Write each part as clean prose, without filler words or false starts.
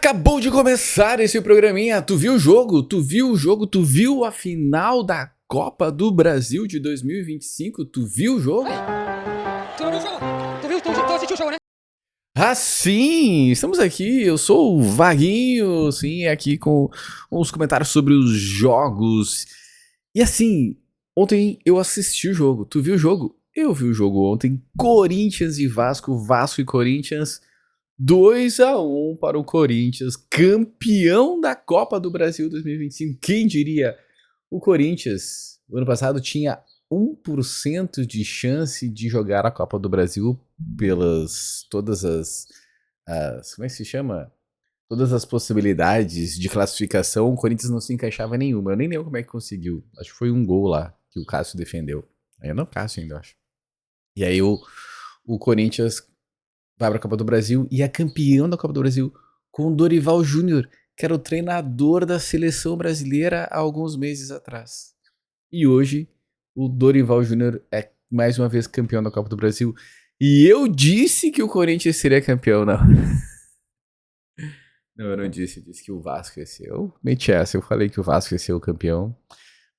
Acabou de começar esse programinha. Tu viu o jogo? Tu viu o jogo? Tu viu a final da Copa do Brasil de 2025? Tu viu o jogo? Tu não viu o jogo? Tu assistiu o jogo, né? Ah, sim! Estamos aqui. Eu sou o Vaguinho, sim, aqui com uns comentários sobre os jogos. E assim, ontem eu assisti o jogo. Tu viu o jogo? Eu vi o jogo ontem. Corinthians e Vasco, Vasco e Corinthians. 2-1 para o Corinthians, campeão da Copa do Brasil 2025. Quem diria? O Corinthians, no ano passado, tinha 1% de chance de jogar a Copa do Brasil pelas todas as como é que se chama? Todas as possibilidades de classificação. O Corinthians não se encaixava em nenhuma. Eu nem lembro como é que conseguiu. Acho que foi um gol lá que o Cássio defendeu. Aí não, Cássio ainda, acho. E aí o Corinthians vai para a Copa do Brasil e é campeão da Copa do Brasil com o Dorival Júnior, que era o treinador da seleção brasileira há alguns meses atrás. E hoje o Dorival Júnior é mais uma vez campeão da Copa do Brasil. E eu disse que o Corinthians seria campeão, não. Não, eu não disse. Eu disse que o Vasco ia ser. Eu meti essa. Eu falei que o Vasco ia ser o campeão.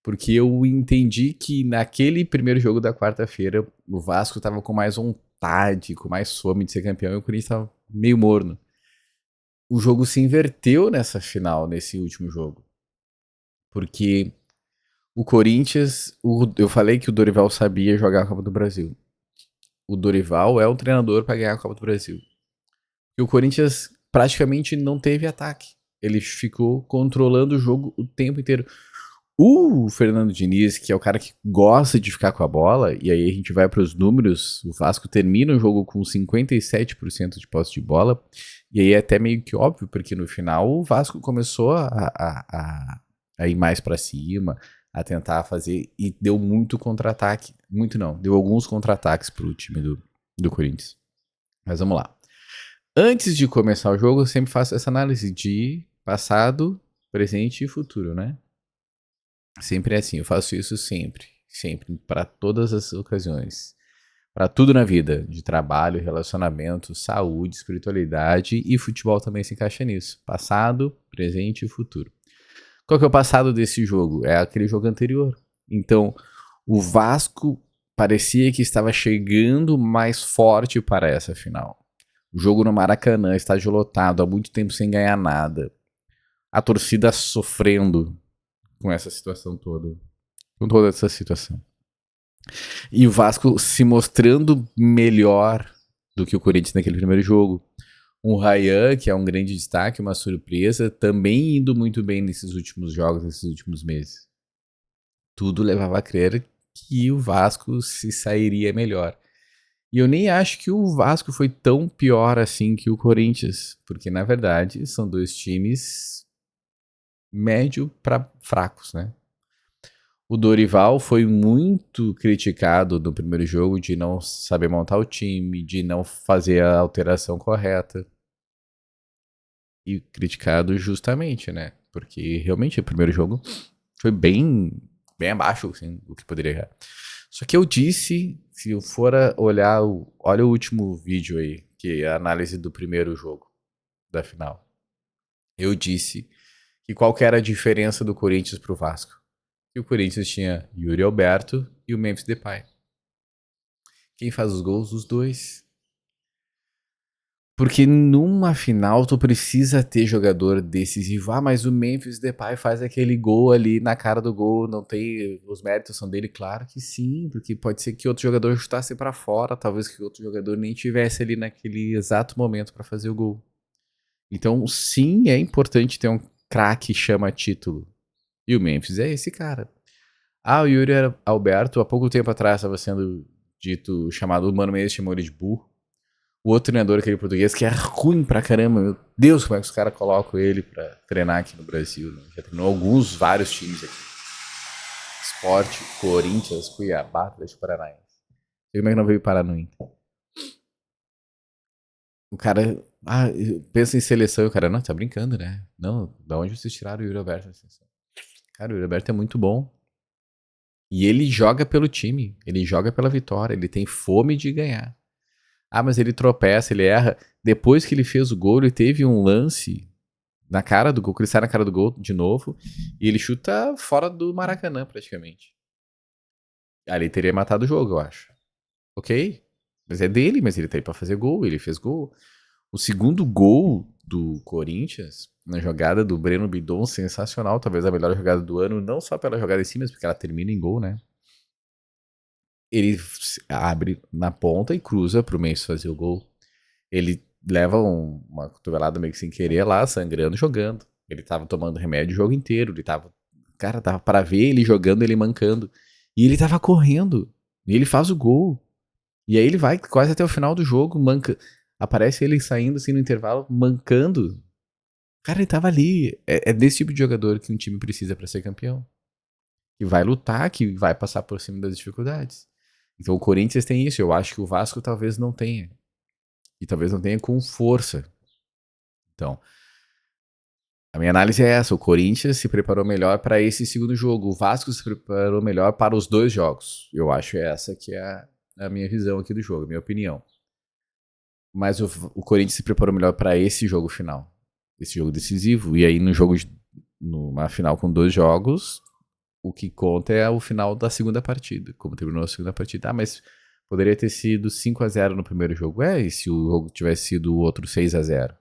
Porque eu entendi que naquele primeiro jogo da quarta-feira, o Vasco tava com mais vontade, com mais fome de ser campeão, e o Corinthians tava meio morno. O jogo se inverteu nessa final, nesse último jogo. Porque o Corinthians, eu falei que o Dorival sabia jogar a Copa do Brasil. O Dorival é um treinador para ganhar a Copa do Brasil. E o Corinthians praticamente não teve ataque. Ele ficou controlando o jogo o tempo inteiro. O Fernando Diniz, que é o cara que gosta de ficar com a bola, e aí a gente vai para os números, o Vasco termina o jogo com 57% de posse de bola, e aí é até meio que óbvio, porque no final o Vasco começou a ir mais para cima, a tentar fazer, e deu muito contra-ataque. Muito não, deu alguns contra-ataques pro time do Corinthians. Mas vamos lá. Antes de começar o jogo, eu sempre faço essa análise de passado, presente e futuro, né? Sempre é assim, eu faço isso sempre, para todas as ocasiões, para tudo na vida, de trabalho, relacionamento, saúde, espiritualidade, e futebol também se encaixa nisso, passado, presente e futuro. Qual que é o passado desse jogo? É aquele jogo anterior. Então, o Vasco parecia que estava chegando mais forte para essa final. O jogo no Maracanã, estádio lotado, há muito tempo sem ganhar nada. A torcida sofrendo com essa situação toda. Com toda essa situação. E o Vasco se mostrando melhor do que o Corinthians naquele primeiro jogo. O Ryan, que é um grande destaque, uma surpresa, também indo muito bem nesses últimos jogos, nesses últimos meses. Tudo levava a crer que o Vasco se sairia melhor. E eu nem acho que o Vasco foi tão pior assim que o Corinthians, porque na verdade são dois times médio para fracos, né? O Dorival foi muito criticado no primeiro jogo de não saber montar o time, de não fazer a alteração correta. E criticado justamente, né? Porque realmente o primeiro jogo foi bem abaixo assim, do que poderia errar. Só que eu disse, se eu for olhar, olha o último vídeo aí, que é a análise do primeiro jogo da final. Eu disse que qual que era a diferença do Corinthians pro Vasco. Que o Corinthians tinha Yuri Alberto e o Memphis Depay. Quem faz os gols? Os dois. Porque numa final tu precisa ter jogador decisivo. Ah, mas o Memphis Depay faz aquele gol ali na cara do gol, não tem, os méritos são dele? Claro que sim, porque pode ser que outro jogador chutasse pra fora, talvez que outro jogador nem tivesse ali naquele exato momento pra fazer o gol. Então, sim, é importante ter um craque que chama título. E o Memphis é esse cara. Ah, o Yuri Alberto, há pouco tempo atrás estava sendo dito, chamado, o Mano Menezes chamou ele de burro. O outro treinador, aquele português, que é ruim pra caramba, meu Deus, como é que os caras colocam ele pra treinar aqui no Brasil, né? Já treinou vários times aqui. Sport, Corinthians, Cuiabá, Atlético Paranaense. Como é que não veio parar no Inter? O cara, pensa em seleção e o cara, não, tá brincando, né? Não, da onde vocês tiraram o Yuri Alberto da seleção? Cara, o Yuri Alberto é muito bom. E ele joga pelo time, ele joga pela vitória, ele tem fome de ganhar. Ah, mas ele tropeça, ele erra. Depois que ele fez o gol, ele teve um lance na cara do gol, que ele sai na cara do gol de novo, e ele chuta fora do Maracanã, praticamente. Ali teria matado o jogo, eu acho. Ok, mas é dele, mas ele tá aí pra fazer gol, ele fez gol. O segundo gol do Corinthians, na jogada do Breno Bidon, sensacional, talvez a melhor jogada do ano, não só pela jogada em si, mas porque ela termina em gol, né? Ele abre na ponta e cruza pro Mendes fazer o gol. Ele leva uma cotovelada meio que sem querer lá, sangrando, jogando. Ele tava tomando remédio o jogo inteiro, ele tava... Cara, tava para ver ele jogando, ele mancando. E ele tava correndo. E ele faz o gol. E aí ele vai quase até o final do jogo, manca. Aparece ele saindo assim no intervalo, mancando. Cara, ele tava ali. É desse tipo de jogador que um time precisa pra ser campeão. Que vai lutar, que vai passar por cima das dificuldades. Então o Corinthians tem isso. Eu acho que o Vasco talvez não tenha. E talvez não tenha com força. Então, a minha análise é essa. O Corinthians se preparou melhor para esse segundo jogo. O Vasco se preparou melhor para os dois jogos. Eu acho essa que é a minha visão aqui do jogo, a minha opinião. Mas o Corinthians se preparou melhor para esse jogo final. Esse jogo decisivo. E aí, numa final com dois jogos, o que conta é o final da segunda partida. Como terminou a segunda partida. Ah, mas poderia ter sido 5-0 no primeiro jogo. E se o jogo tivesse sido o outro 6-0?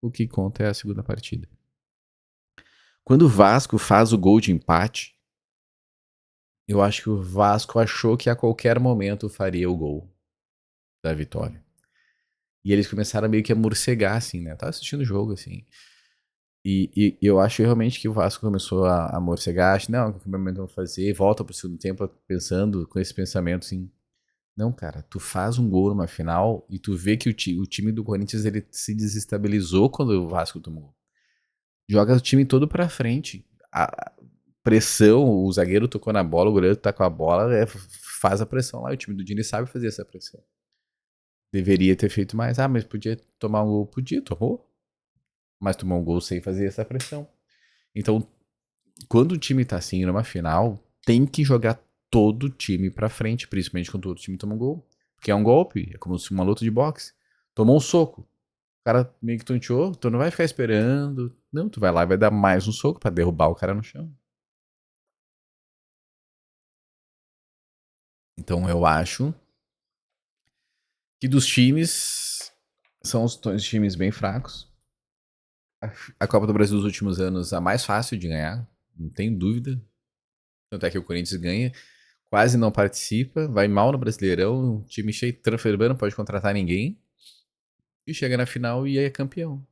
O que conta é a segunda partida. Quando o Vasco faz o gol de empate, eu acho que o Vasco achou que a qualquer momento faria o gol da vitória. E eles começaram meio que a morcegar, assim, né? Eu tava assistindo o jogo, assim. E eu acho realmente que o Vasco começou a morcegar. Acho, não, que momento vão fazer? Volta pro segundo tempo pensando com esse pensamento, assim. Não, cara, tu faz um gol numa final e tu vê que o time do Corinthians ele se desestabilizou quando o Vasco tomou. Joga o time todo pra frente. A pressão, o zagueiro tocou na bola, o goleiro tá com a bola, faz a pressão lá. O time do Dini sabe fazer essa pressão. Deveria ter feito mais. Ah, mas podia tomar um gol? Podia, tomou. Mas tomou um gol sem fazer essa pressão. Então, quando o time tá assim numa final, tem que jogar todo o time pra frente, principalmente quando todo o time toma um gol. Porque é um golpe, é como se uma luta de boxe. Tomou um soco. O cara meio que tonteou, tu não vai ficar esperando. Não, tu vai lá e vai dar mais um soco pra derrubar o cara no chão. Então eu acho que dos times, são os dois times bem fracos. A Copa do Brasil dos últimos anos, a mais fácil de ganhar, não tem dúvida. Tanto é que o Corinthians ganha, quase não participa, vai mal no Brasileirão, um time cheio de transfer, não pode contratar ninguém. E chega na final e é campeão.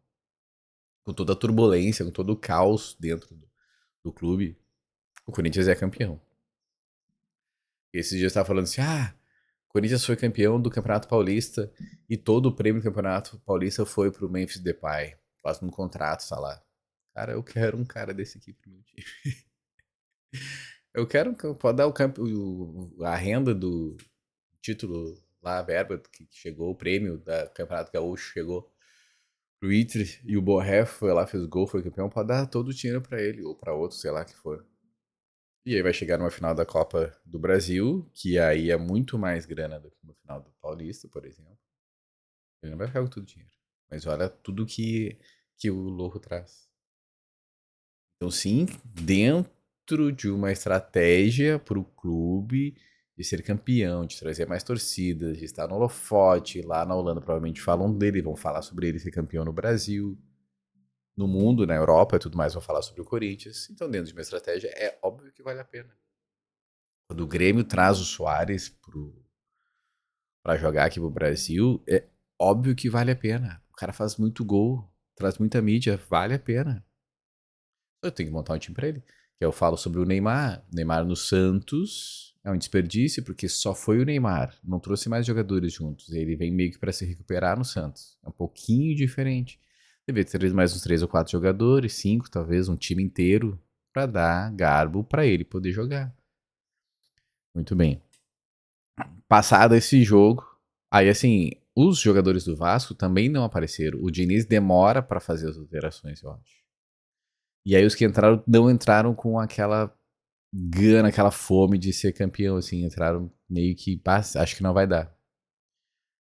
Com toda a turbulência, com todo o caos dentro do clube, o Corinthians é campeão. E esses dias eu tava falando assim, o Corinthians foi campeão do Campeonato Paulista e todo o prêmio do Campeonato Paulista foi pro Memphis Depay. Quase um contrato, tá lá. Cara, eu quero um cara desse aqui pro meu time. Eu quero, pode dar a renda do título lá, a verba que chegou, o prêmio da Campeonato Gaúcho chegou pro Inter e o Borré foi lá, fez gol, foi campeão, pode dar todo o dinheiro pra ele, ou pra outro, sei lá que for. E aí vai chegar numa final da Copa do Brasil, que aí é muito mais grana do que no final do Paulista, por exemplo. Ele não vai ficar com todo o dinheiro. Mas olha tudo que o Louco traz. Então, sim, dentro de uma estratégia para o clube de ser campeão, de trazer mais torcidas, de estar no holofote, lá na Holanda provavelmente falam dele, vão falar sobre ele ser campeão no Brasil, no mundo, na Europa e tudo mais, vão falar sobre o Corinthians. Então, dentro de uma estratégia, é óbvio que vale a pena. Quando o Grêmio traz o Soares para jogar aqui pro Brasil, é óbvio que vale a pena. O cara faz muito gol, traz muita mídia, vale a pena. Eu tenho que montar um time pra ele. Que eu falo sobre o Neymar. Neymar no Santos é um desperdício, porque só foi o Neymar. Não trouxe mais jogadores juntos. Ele vem meio que pra se recuperar no Santos. É um pouquinho diferente. Deveria ter mais uns 3 ou 4 jogadores, 5 talvez, um time inteiro, pra dar garbo pra ele poder jogar. Muito bem. Passado esse jogo, aí assim, os jogadores do Vasco também não apareceram. O Diniz demora pra fazer as alterações, eu acho. E aí os que entraram não entraram com aquela gana, aquela fome de ser campeão, assim, entraram meio que, acho que não vai dar.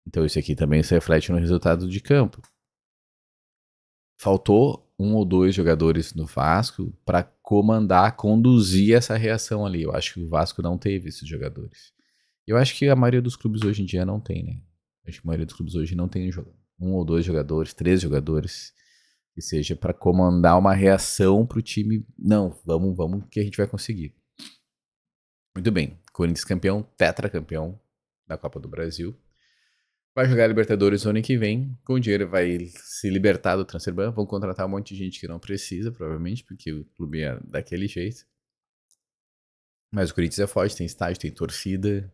Então isso aqui também se reflete no resultado de campo. Faltou um ou dois jogadores no Vasco para comandar, conduzir essa reação ali. Eu acho que o Vasco não teve esses jogadores. Eu acho que a maioria dos clubes hoje em dia não tem, né? Acho que a maioria dos clubes hoje não tem um ou dois jogadores, 3 jogadores, que seja para comandar uma reação pro time. Não, vamos que a gente vai conseguir. Muito bem. Corinthians campeão, tetracampeão da Copa do Brasil. Vai jogar Libertadores no ano que vem. Com o dinheiro vai se libertar do transfer ban. Vão contratar um monte de gente que não precisa, provavelmente, porque o clube é daquele jeito. Mas o Corinthians é forte, tem estádio, tem torcida,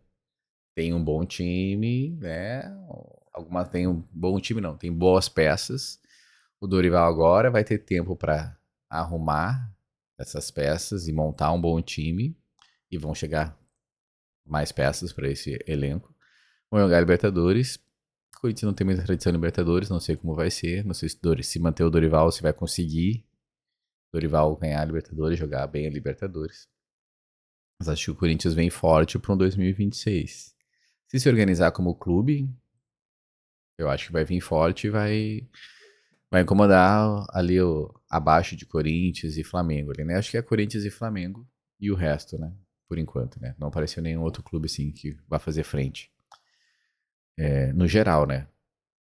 tem um bom time, né? Tem um bom time, não, tem boas peças. O Dorival agora vai ter tempo para arrumar essas peças e montar um bom time. E vão chegar mais peças para esse elenco. Vão jogar Libertadores. O Corinthians não tem muita tradição em Libertadores, não sei como vai ser. Não sei se manter o Dorival, se vai conseguir Dorival ganhar a Libertadores, jogar bem a Libertadores. Mas acho que o Corinthians vem forte para um 2026. Se organizar como clube, eu acho que vai vir forte e vai incomodar ali abaixo de Corinthians e Flamengo. Ali, né? Acho que é Corinthians e Flamengo e o resto, né? Por enquanto, né? Não apareceu nenhum outro clube assim que vai fazer frente. No geral, né?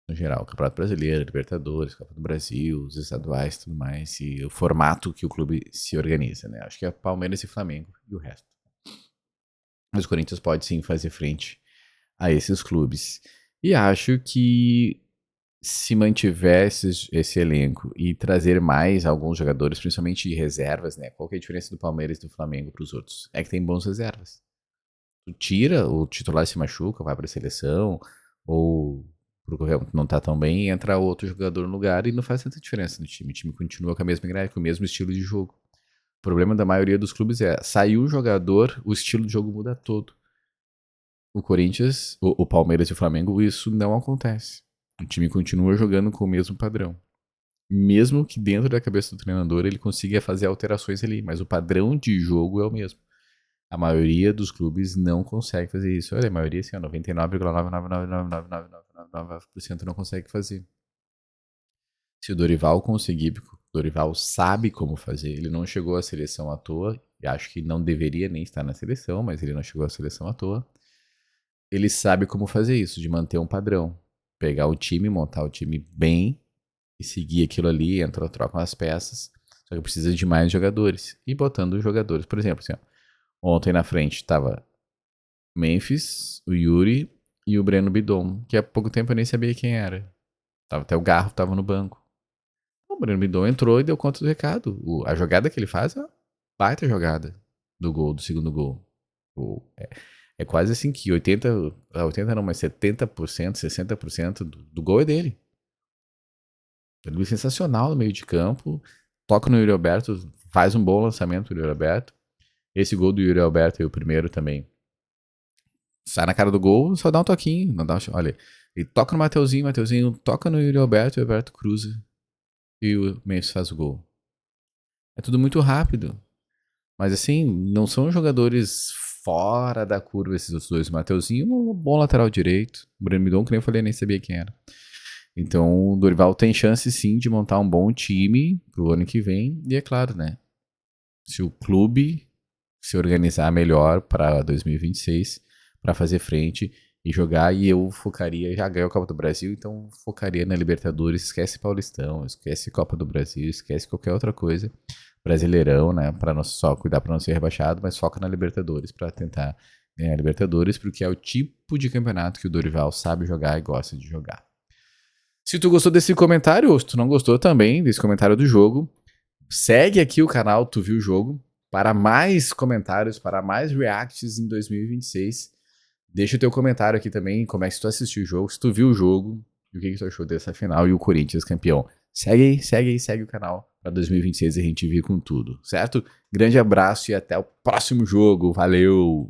No geral, Campeonato Brasileiro, Libertadores, Copa do Brasil, os estaduais e tudo mais, e o formato que o clube se organiza, né? Acho que é Palmeiras e Flamengo e o resto. Mas o Corinthians pode sim fazer frente a esses clubes. E acho que se mantiver esse elenco e trazer mais alguns jogadores, principalmente de reservas, né? Qual que é a diferença do Palmeiras e do Flamengo para os outros? É que tem bons reservas. Tu tira, o titular se machuca, vai para a seleção, ou não tá tão bem, entra outro jogador no lugar e não faz tanta diferença no time. O time continua com a mesma grade, com o mesmo estilo de jogo. O problema da maioria dos clubes é, saiu o jogador, o estilo de jogo muda todo. O Corinthians, o Palmeiras e o Flamengo, isso não acontece. O time continua jogando com o mesmo padrão. Mesmo que dentro da cabeça do treinador ele consiga fazer alterações ali, mas o padrão de jogo é o mesmo. A maioria dos clubes não consegue fazer isso. Olha, a maioria, assim, 99,9999999% não consegue fazer. Se o Dorival conseguir, porque o Dorival sabe como fazer, ele não chegou à seleção à toa, e acho que não deveria nem estar na seleção, mas ele não chegou à seleção à toa. Ele sabe como fazer isso, de manter um padrão. Pegar o time, montar o time bem e seguir aquilo ali, trocam as peças. Só que precisa de mais jogadores. E botando os jogadores, por exemplo, assim, ó, ontem na frente tava Memphis, o Yuri e o Breno Bidon, que há pouco tempo eu nem sabia quem era. Até o Garro tava no banco. O Breno Bidon entrou e deu conta do recado. A jogada que ele faz é uma baita jogada do segundo gol. É quase assim que 80 não, mas 70%, 60% do gol é dele. Ele é sensacional no meio de campo, toca no Yuri Alberto, faz um bom lançamento do Yuri Alberto. Esse gol do Yuri Alberto e o primeiro também. Sai na cara do gol, só dá um toquinho. Não dá olha, ele toca no Mateuzinho toca no Yuri Alberto e o Alberto cruza. E o Memphis faz o gol. É tudo muito rápido. Mas assim, não são jogadores fora da curva esses dois. O Mateuzinho é um bom lateral direito. O Breno Bidon, que nem eu falei, nem sabia quem era. Então o Dorival tem chance sim de montar um bom time pro ano que vem. E é claro, né? Se o clube se organizar melhor para 2026, para fazer frente e jogar, e eu focaria, já ganhou a Copa do Brasil, então focaria na Libertadores, esquece Paulistão, esquece Copa do Brasil, esquece qualquer outra coisa. Brasileirão, né, para não só cuidar para não ser rebaixado, mas foca na Libertadores para tentar ganhar a Libertadores, porque é o tipo de campeonato que o Dorival sabe jogar e gosta de jogar. Se tu gostou desse comentário, ou se tu não gostou também desse comentário do jogo, segue aqui o canal Tu Viu o Jogo para mais comentários, para mais reacts em 2026. Deixa o teu comentário aqui também, como é que tu assistiu o jogo, se tu viu o jogo, e o que tu achou dessa final e o Corinthians campeão. Segue o canal para 2026 a gente vir com tudo, certo? Grande abraço e até o próximo jogo. Valeu!